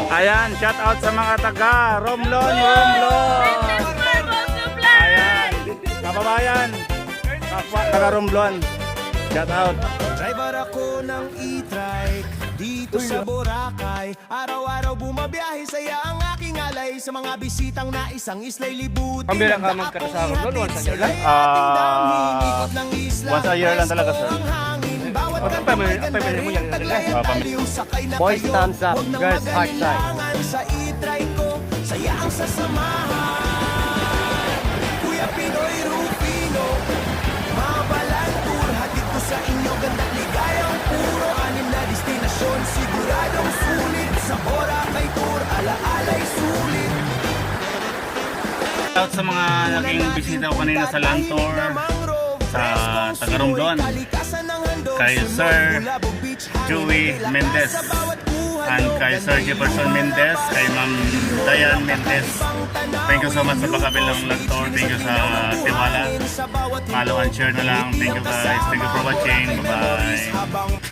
Ayan, shout out sa mga taga Romblon. Ayan, kababayan, kapwa taga Romblon. Shout out. Driver ako ng e-trike dito sa Boracay. Araw-araw bumabiyahe, saya ang aking alay sa mga bisitang na isang islay libutin. Pambira ka magkasama doon, once a year lang? Once a year lang talaga, sir. Ang pamilya mo yan nila. Boys thumbs up, girls heart side. Sa e-trike ko, saya ang sasamahan. Kuya Pinoy Rufino, mabalang tour, hatid ko sa inyo gandang ligayang puro. Anim na destinasyon, siguradong sulit. Sa Boracay Tour, alaalay sulit. Shout out sa mga naging bisita ko kanina sa land tour sa taga Romblon. Kay Sir Joey Mendez and kay Sir Jefferson Mendez, kay Ma'am Diane Mendez. Thank you so much sa pagkabilang land tour. Thank you sa tiwala. Follow and share na lang. Thank you guys. Thank you for watching. Bye bye.